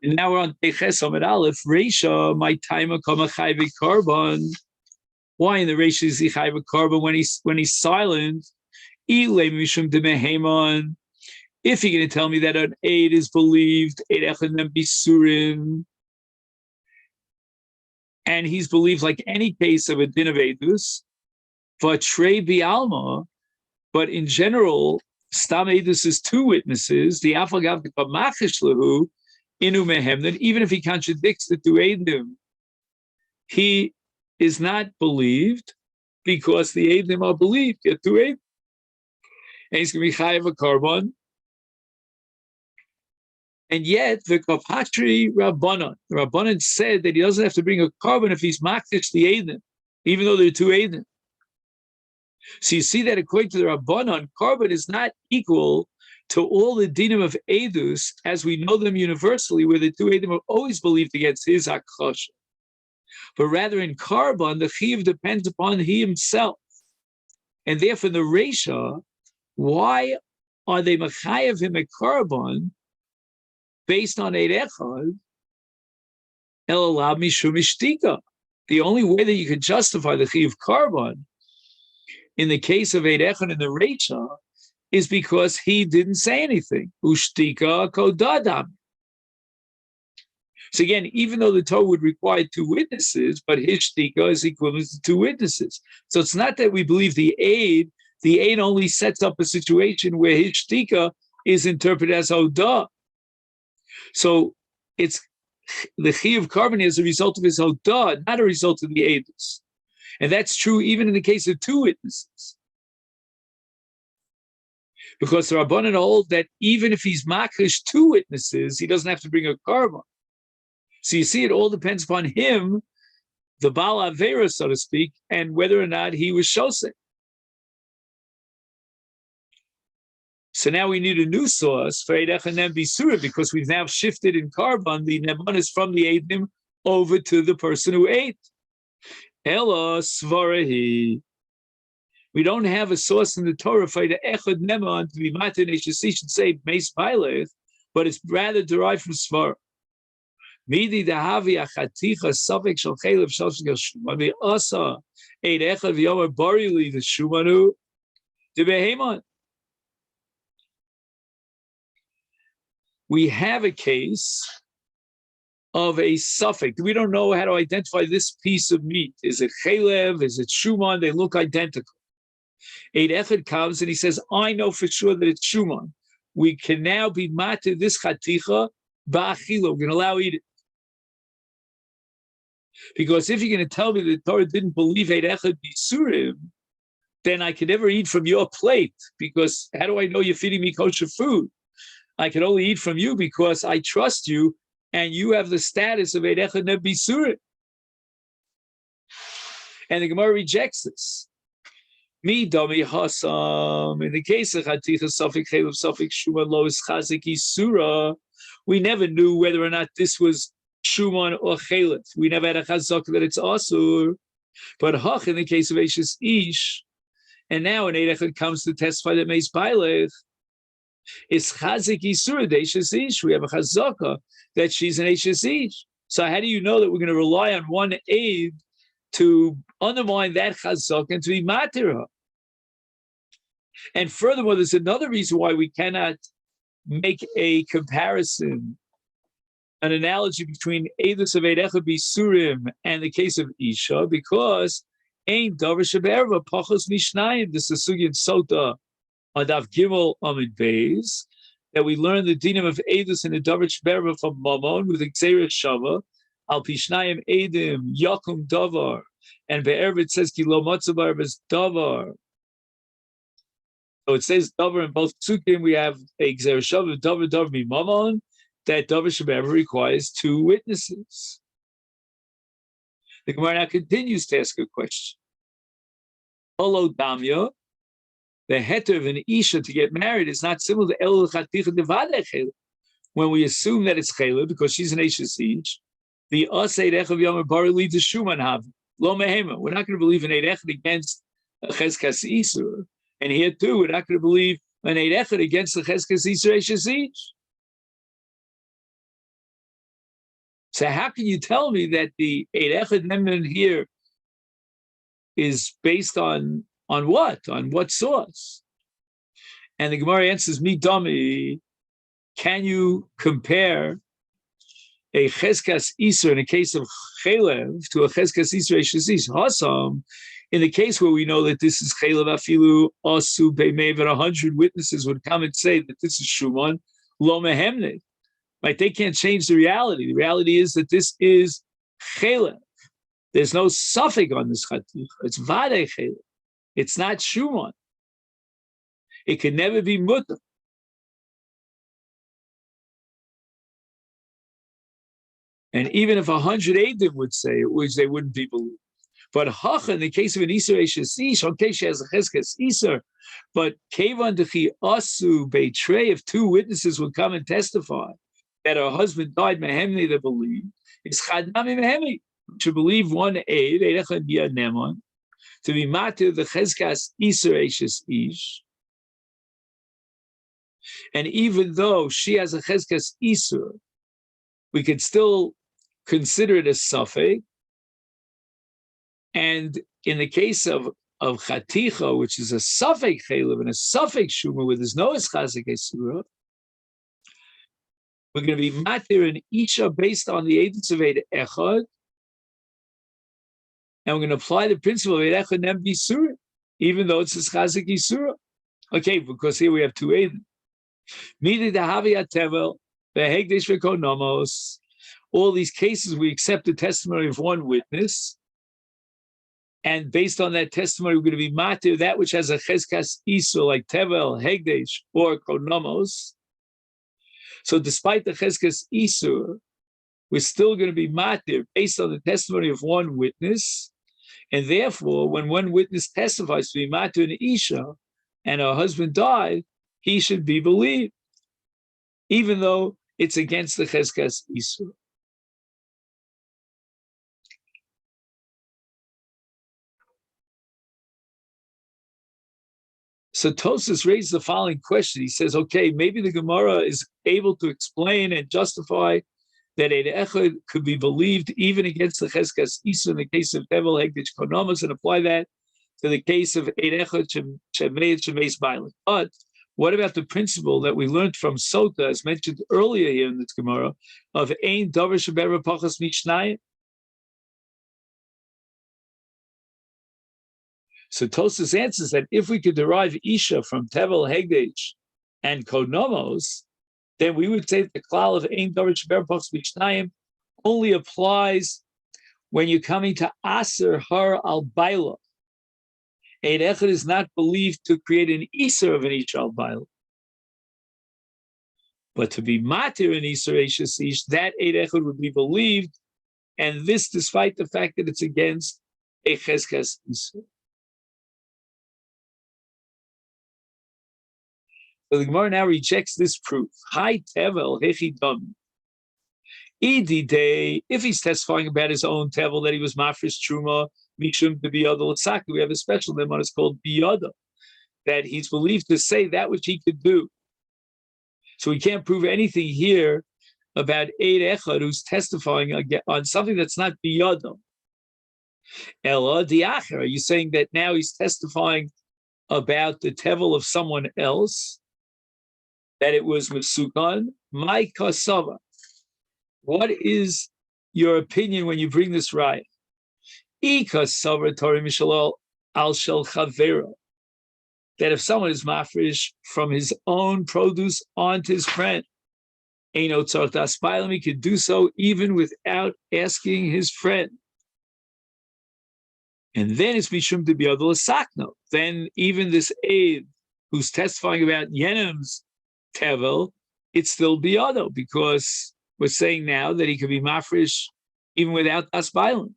And now we're on Teches Amid Aleph. Reisha, my timer kama chayve carbon. Why in the Reisha is he chayve carbon when he's silent? Ile mishum demehemon. If you're going to tell me that an aid is believed, aid echanem bisurin, and he's believed like any case of a din of edus, v'trei bialma, but in general, stam edus is two witnesses. The afagav machish lehu inu mehemden. Even if he contradicts the two edim, he is not believed because the edim are believed. The two edim, and he's going to be chayav a carbon. And yet, the Kapatri Rabbanan, the Rabbanan said that he doesn't have to bring a carbon if he's makdish the Eidim, even though there are two Eidim. So you see that according to the Rabbanan, carbon is not equal to all the dinim of Eidus as we know them universally, where the two Eidim are always believed against his Akhosh. But rather in carbon, the Chiv depends upon he himself. And therefore, in the Reisha, why are they Machayev him a carbon based on Eid Echad, El Alab Mishum Ishtika? The only way that you can justify the Chiyuv Carbon in the case of Eid Echad in the Reisha is because he didn't say anything. Ushtika Kodadam. So again, even though the Torah would require two witnesses, but his shtika is equivalent to two witnesses. So it's not that we believe the aid only sets up a situation where his shtika is interpreted as Odah. So it's the Chiyuv Carbon is a result of his Hodah, not a result of the Eidus. And that's true even in the case of two witnesses. Because the Rabbanan hold that even if he's Makish two witnesses, he doesn't have to bring a carbon. So you see, it all depends upon him, the Baal Avera, so to speak, and whether or not he was Shosek. So now we need a new source for Eid Echad Nem Bisura because we've now shifted in carbon the Nebanis from the Eidim over to the person who ate. Ela Svarahi. We don't have a source in the Torah for Eid Echad Neman to be Matin Eshesi should say Meis Bailech, but it's rather derived from Svar. Midi Dahavi Achaticha Safek Shal Chelev Shal Shal Shuman the Asa Eid Echad V'Yomer Barili the Shumanu the Behemon. We have a case of a suffix. We don't know how to identify this piece of meat. Is it chelev? Is it shuman? They look identical. Eid Echad comes and he says, I know for sure that it's shuman. We can now be matir this chaticha ba'achila. We're going to allow eat it. Because if you're going to tell me that the Torah didn't believe Eid Echad bisurim, then I can never eat from your plate. Because how do I know you're feeding me kosher food? I can only eat from you because I trust you, and you have the status of Eid Echad Nem Bisurim. And the Gemara rejects this. Mi dami hasam. In the case of Chaticha Safik Chelev Safik Shuman Lo is Chazik Isura, we never knew whether or not this was Shuman or Chelev. We never had a Chazak that it's Asur. But Hach in the case of Eishes Ish, and now an Eid Echad comes to testify that Meis Bailech, it's chazik isur deishes ish. We have a chazaka that she's an eishes ish. So how do you know that we're going to rely on one aid to undermine that chazaka and to be matir her? And furthermore, there's another reason why we cannot make a comparison, an analogy between edus of Eid Echad bisurim and the case of isha, because ein davar shebe'erva pachos mishnayim. This is sugya sota. Adav Gimel Amid Beis, that we learn the dinim of Edus in the Davar Shberva from Mamon with Xeris Shava, Al Pishnayim Edim, Yakum Davar, and Be'erv it says Ki Lo Matzabar Bes Davar. So it says Davar in both Psukim, we have a Xeris Shava, Davar Mi Mamon, that Davar Shberva requires two witnesses. The Gemara now continues to ask a question. Olo Damya, the heter of an isha to get married is not similar to el chaticha devadeh chelev. When we assume that it's chelev because she's an eishes ish, the us Eid Echad Yomer Bari leads to shuman hav lo mehema. We're not going to believe an Eid Echad against a cheskas isur, and here too we're not going to believe an Eid Echad against the cheskas isur eishes ish. So how can you tell me that the Eid Echad Neman here is based on what? On what source? And the Gemara answers, "Mi dami." Can you compare a cheskas iser in a case of chelev to a cheskas iser shesish hasam? In the case where we know that this is chelev afilu asu beimever, 100 witnesses would come and say that this is shuman lo mehemne. Right? They can't change the reality. The reality is that this is chelev. There's no suffix on this chaticha. It's vadei chelev. It's not shuman. It can never be mutter. And even if 100 Eidim would say it, which they wouldn't be believed. But Hacha, in the case of an Isser Eshesish, okay, she has a Cheskas Isser, but Kevan Dechi Asu Beitrei, if 2 witnesses would come and testify that her husband died, Mehemni, they believe, is Chadnami Mehemni, to believe one Eid, Eidechad Yad Neman, to be matir the Cheskas Isser Eshesish. And even though she has a Cheskas Isser, we could still consider it a suffix. And in the case of Chaticha, which is a suffix chelev and a suffix shumah where there's no eschazik esura, we're going to be matir and isha based on the Eidus of Eid Echad, and we're going to apply the principle of Eid Echad Nem Bisura, even though it's eschazik esura. Okay, because here we have 2 Eidim. Midi dahavi atevel behegdesh v'konomos. All these cases, we accept the testimony of one witness, and based on that testimony, we're going to be matir that which has a cheskas isur, like tevel, hegdesh, or konomos. So, despite the cheskas isur, we're still going to be matir based on the testimony of one witness, and therefore, when one witness testifies to be matir an isha, and her husband died, he should be believed, even though it's against the cheskas isur. So Tosas raised the following question. He says, okay, maybe the Gemara is able to explain and justify that Eid Echad could be believed even against the Cheskas Isur in the case of Tevel Hegdich Konomas, and apply that to the case of Eid Echad Shemeis Bailing. But what about the principle that we learned from Sota, as mentioned earlier here in this Gemara, of Ein Davar Shebe'er Pachas Mishnayim? So Tosas answers that if we could derive Isha from Tevel, Hegdech, and Konomos, then we would say that the klal of Ein Davar Shebe'er Pachas Mishnayim only applies when you're coming to Aser Har Al Baila. Eid Echad is not believed to create an Iser of an Isha Al Baila. But to be Matir an Iser Eishes Ish, that Eid Echad would be believed, and this despite the fact that it's against a Cheskas Iser. So the Gemara now rejects this proof. Hi Tevel, Hechi Dam. If he's testifying about his own Tevel, that he was Mafresh Truma, Mishum to Biyada L'Tzaka, we have a special name on it's called Biyada, that he's believed to say that which he could do. So we can't prove anything here about Eid Echad who's testifying on something that's not Biyada. Ella Diacher, are you saying that now he's testifying about the Tevel of someone else? That it was Mesukan, my kasava. What is your opinion when you bring this right? Ikasava Torah Mishalal al shel chavera. That if someone is mafresh from his own produce onto his friend, Eino tzarich dasbailim, he could do so even without asking his friend. And then it's mishum to biyado l'sakno. Then even this aide who's testifying about Yenim's Tevel, it's still biyado, because we're saying now that he could be mafresh even without dasbailim.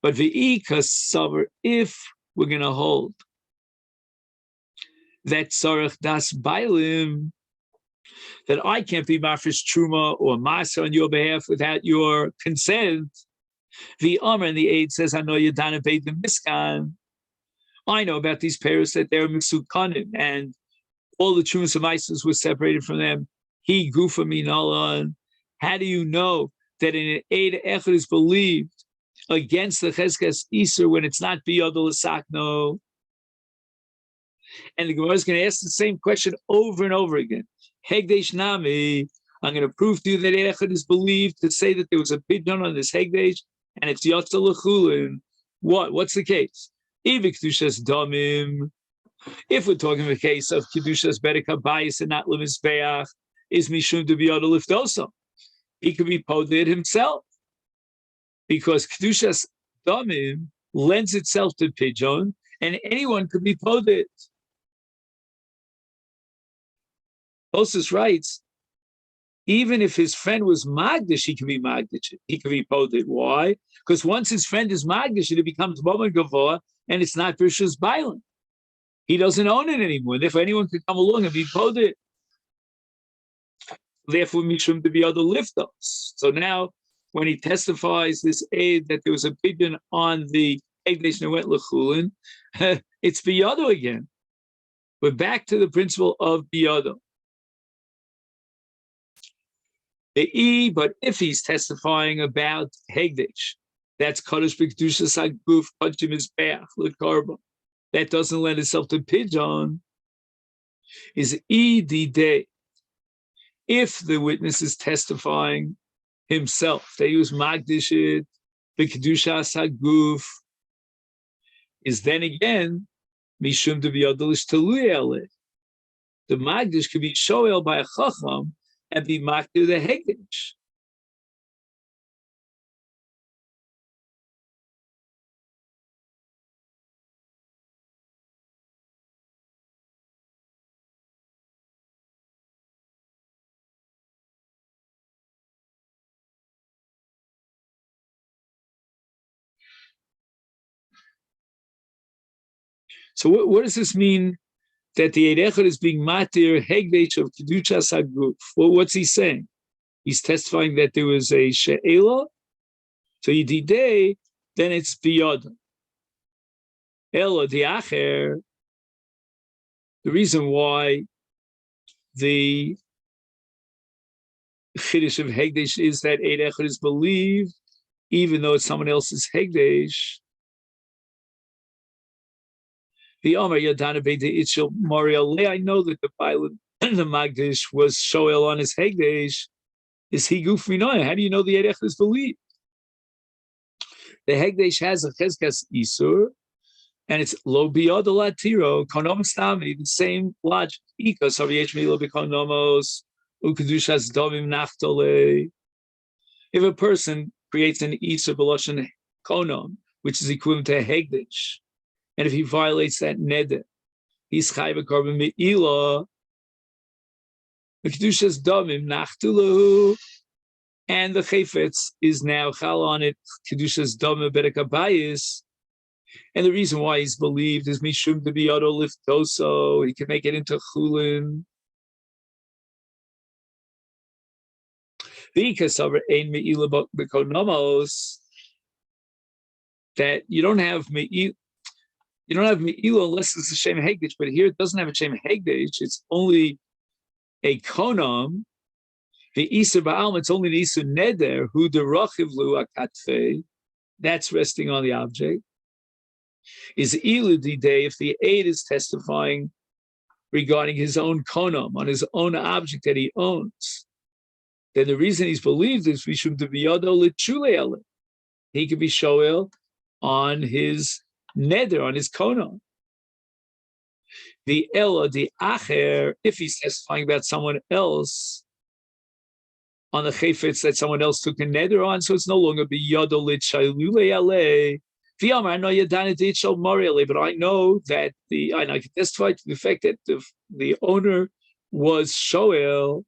But v'ikasaver, if we're going to hold that tzarich dasbailim, that I can't be mafresh truma or masa on your behalf without your consent, the Amr and the aide says, I know you dana beit the miskan. I know about these pairs that they're misukanim, and all the trumas and mises were separated from them. He gufa minalan. How do you know that an Eid Echad is believed against the Cheskes Isur when it's not Biyado L'Sakno. And the Gemara is going to ask the same question over and over again. Hegdesh Nami, I'm going to prove to you that Eid Echad is believed to say that there was a pidyon on this Hegdesh, and it's Yotza L'Chulin. What's the case? If we're talking a case of Kedushas Bedek HaBayis and not Lemizbeach, is Mishum to Biyado Liftoso. He could be poded himself. Because Kedushas Damim lends itself to pidyon, and anyone could be poded. Tosus writes, even if his friend was Magdish, he could be Magdish. He could be poded. Why? Because once his friend is Magdish, it becomes Boman Gavoa, and it's not Birshus Bailan. He doesn't own it anymore. Therefore, anyone could come along and be poded. Therefore, Mishum to be other liftos. So now, when he testifies this aid that there was a pidyon on the Egdesh Newet L'Chulin, it's biyado again. We're back to the principle of biyado. But if he's testifying about Hegdesh, that's Kodesh B'Kedushas HaGuf, Kodshim Mizbeach, L'Karba. That doesn't lend itself to pidyon. Is day. If the witness is testifying himself, they use Magdishit, the Kedushas HaGuf, is then again Mishum to be Adolish Teluyele. The Magdish could be Shoel by a Chacham and be Makdir the Hegdish. So what does this mean that the Eid Echad is being matir hegdesh of Kedushas HaGuf? Well, what's he saying? He's testifying that there was a she'ela. So yididei, then it's biyad. Ela the acher. The reason why the chiddush of hegdesh is that Eid Echad is believed, even though it's someone else's hegdesh. The Omer Yadana Beit Itchel Moriel. I know that the pilot and the Magdish was Shoel on his Hegdesh. Is he Gufrinoy? How do you know the Erech is believed? The Hegdesh has a Cheskas Isur, and it's Lo Biyod Latiro, Konom Stami, the same logic. Ika Saviech Milo Bikonomos, Ukedushas Domim Naftole. If a person creates an Isur Beloshan Konom, which is equivalent to a Hegdesh, and if he violates that neder, he's chayv korban me'ila. The kedushas damim nachtulahu, and the chayfetz is now chal on it. Kedushas damim bedek habayis, and the reason why he's believed is mishum to be yado liftoso. He can make it into chulin. The ikasaver ein me'ila b'konomos, that you don't have me'ila. You don't have me'ila unless it's a shem hegdish, but here it doesn't have a shem hegdish. It's only a konam. The isur ba'alma, it's only the isur neder who derachiv lu akatfei. That's resting on the object. Is ilu day if the aid is testifying regarding his own konam on his own object that he owns. Then the reason he's believed is mishum to biyado l'chulei. He could be shoel on his neder, on his konon. The ela, the acher, if he's testifying about someone else on the chayfetz that someone else took a neder on, so it's no longer biyado l'chaylule ale. V'yamar, I know yadana d'itchal moriale, but I know that I can testify to the fact that the owner was shoel.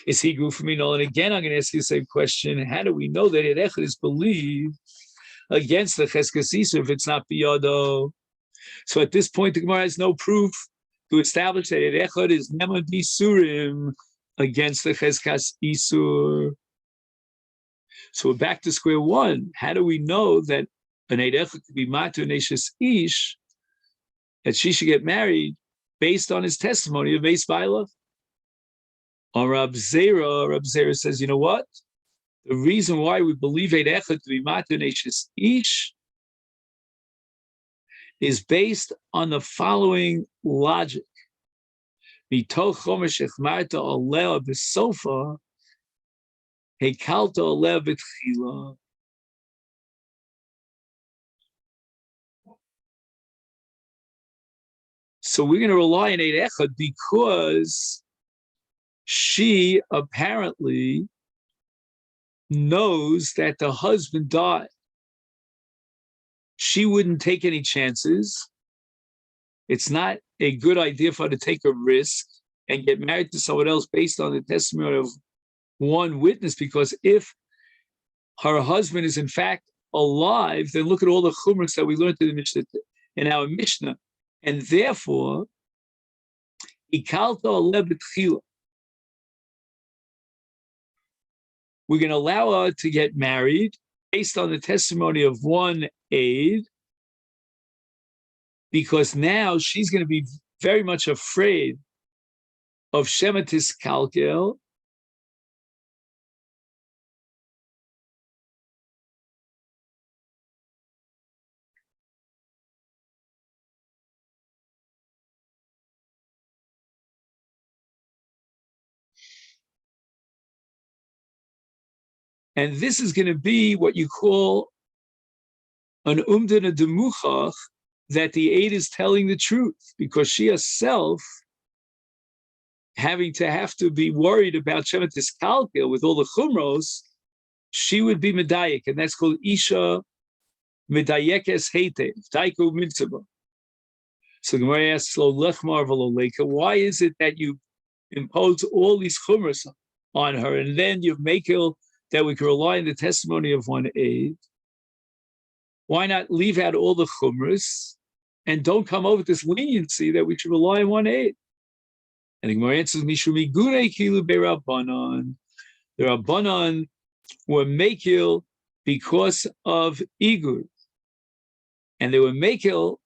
Is he gufamino? And again, I'm going to ask you the same question: how do we know that Eid Echad is believed against the Cheskes Isur if it's not biyado? So at this point, the Gemara has no proof to establish that Eid Echad is Nema Bisurim against the Cheskes Isur. So we're back to square one. How do we know that an Eid Echad could be Matur Neshes Ish, that she should get married based on his testimony of Beis Baila? Or Rab Zera says, you know what? The reason why we believe Eid Echad to be Matur Neishis Ish is based on the following logic. Mitoch chomesh echmarta aleh b'sofa, hekalta aleh b'tchila. So we're going to rely on Eid Echad because she apparently knows that the husband died. She wouldn't take any chances. It's not a good idea for her to take a risk and get married to someone else based on the testimony of one witness, because if her husband is in fact alive, then look at all the chumras that we learned in our Mishnah. And therefore, we're going to allow her to get married based on the testimony of one aide, because now she's going to be very much afraid of Shematis Kalkel. And this is going to be what you call an umdana demuchach, that the aide is telling the truth, because she herself having to have to be worried about Shematis Kalkel with all the chumros, she would be medayek, and that's called Isha medayekes heitev, daiko mitzvah. So Gemara asks, Lo lechmar v'lo leika, why is it that you impose all these chumros on her, and then you make it that we can rely on the testimony of one aide? Why not leave out all the chumras and don't come over with this leniency that we should rely on one aide? And the Gemara answers, Mishum igurei kilu be'Rabbanan. The Rabbanan were mekil because of igur, and they were mekil,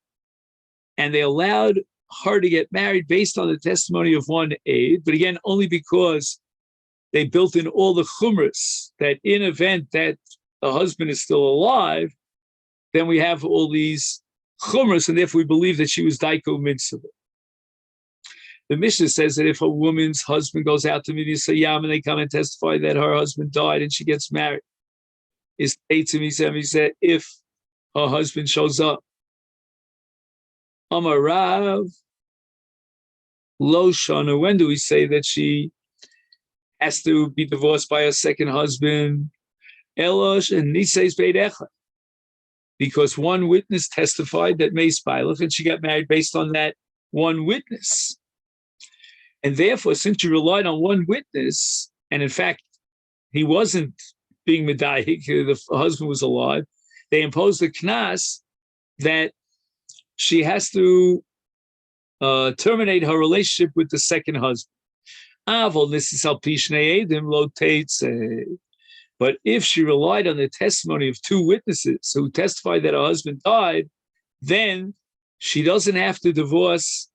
and they allowed her to get married based on the testimony of one aide, but again, only because they built in all the chumras that in event that the husband is still alive, then we have all these chumras, and therefore we believe that she was daiko mitzvah. The Mishnah says that if a woman's husband goes out to Midian Sayyam and they come and testify that her husband died and she gets married, is he said if her husband shows up, Amar Rav Lo Shana, when do we say that she has to be divorced by her second husband? Elosh and Niseis Beit Echad, because one witness testified that Meis Bailach, and she got married based on that one witness. And therefore, since you relied on one witness, and in fact, he wasn't being medayik, the husband was alive, they imposed the knas that she has to terminate her relationship with the second husband. But if she relied on the testimony of two witnesses who testified that her husband died, then she doesn't have to divorce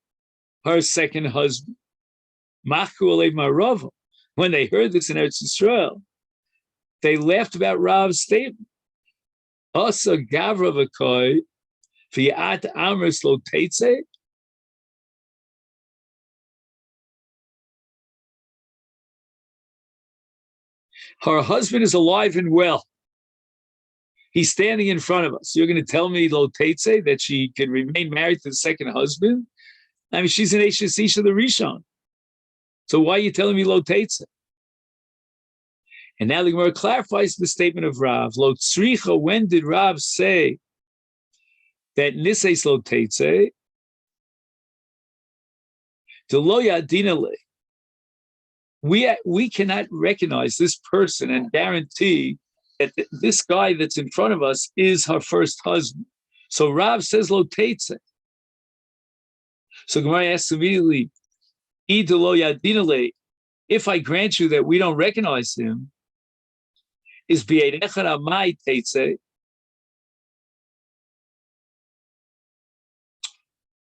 her second husband. When they heard this in Eretz Yisrael, they laughed about Rav's statement. Asa gavra v'koi v'yat amris lo teitze. Her husband is alive and well. He's standing in front of us. You're going to tell me lo teitze, that she can remain married to the second husband? I mean, she's an Eishes Isha the Rishon. So why are you telling me lo teitze? And now the Gemara clarifies the statement of Rav. Lo tzricha, when did Rav say that niseis lo teitze? To lo yadina le. We cannot recognize this person and guarantee that this guy that's in front of us is her first husband. So Rav says lo teitze. So Gemara asks immediately, if I grant you that we don't recognize him, is b'yedecha amai teitze?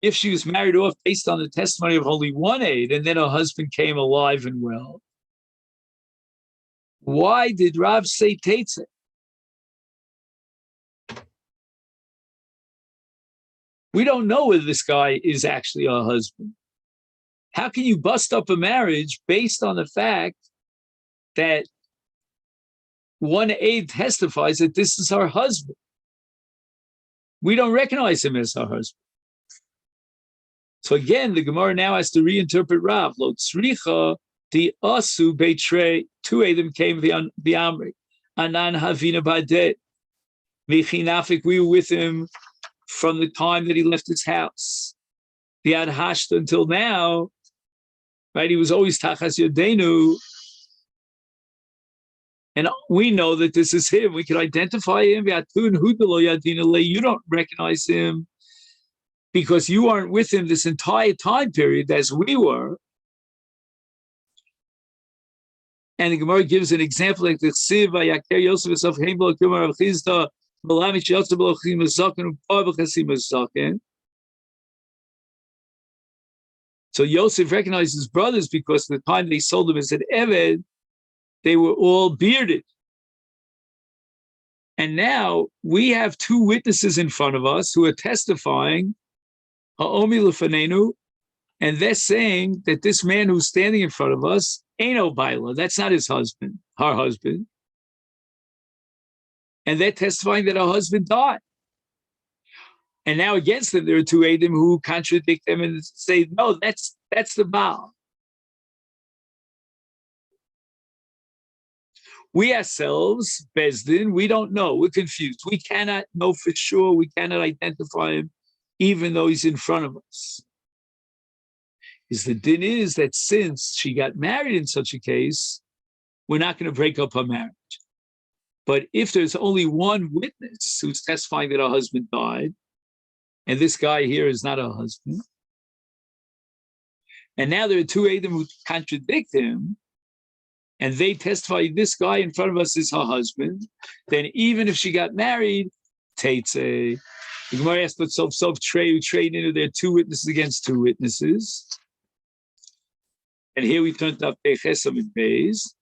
If she was married off based on the testimony of only one aide, and then her husband came alive and well, Why did Rav say Teitze? We don't know whether this guy is actually her husband. How can you bust up a marriage based on the fact that one aide testifies that this is her husband? We don't recognize him as her husband. So again, the Gemara now has to reinterpret Rav. Lo tzricha the asu beitrei. Two Eidim came the Amri. Anan havina badet. Michinafik, we were with him from the time that he left his house. The ad hashta until now, right? He was always tachas yodenu. And we know that this is him. We can identify him. You don't recognize him because you aren't with him this entire time period as we were. And the Gemara gives an example like the Siv Vayaker Yosef of Heimlo Kumar of Chizda Malamich Yosef Blochim Zaken Upabachasim Zaken. So Yosef recognized his brothers because the time they sold him as an Eved, they were all bearded. And now we have two witnesses in front of us who are testifying, Ha'omi Lefanenu, and they're saying that this man who's standing in front of us ain't no Baila. That's not his husband, her husband. And they're testifying that her husband died. And now against them, there are two Eidim who contradict them and say, no, that's the Baal. We ourselves, Bezdin, we don't know. We're confused. We cannot know for sure. We cannot identify him, even though he's in front of us. The din is that since she got married in such a case, we're not going to break up her marriage. But if there's only one witness who's testifying that her husband died, and this guy here is not her husband, and now there are two Eidim who contradict him, and they testify this guy in front of us is her husband, then even if she got married, Teitze. The Gemara asked, but sof trade into there are two witnesses against two witnesses. And here we turned up Chesam and Beis.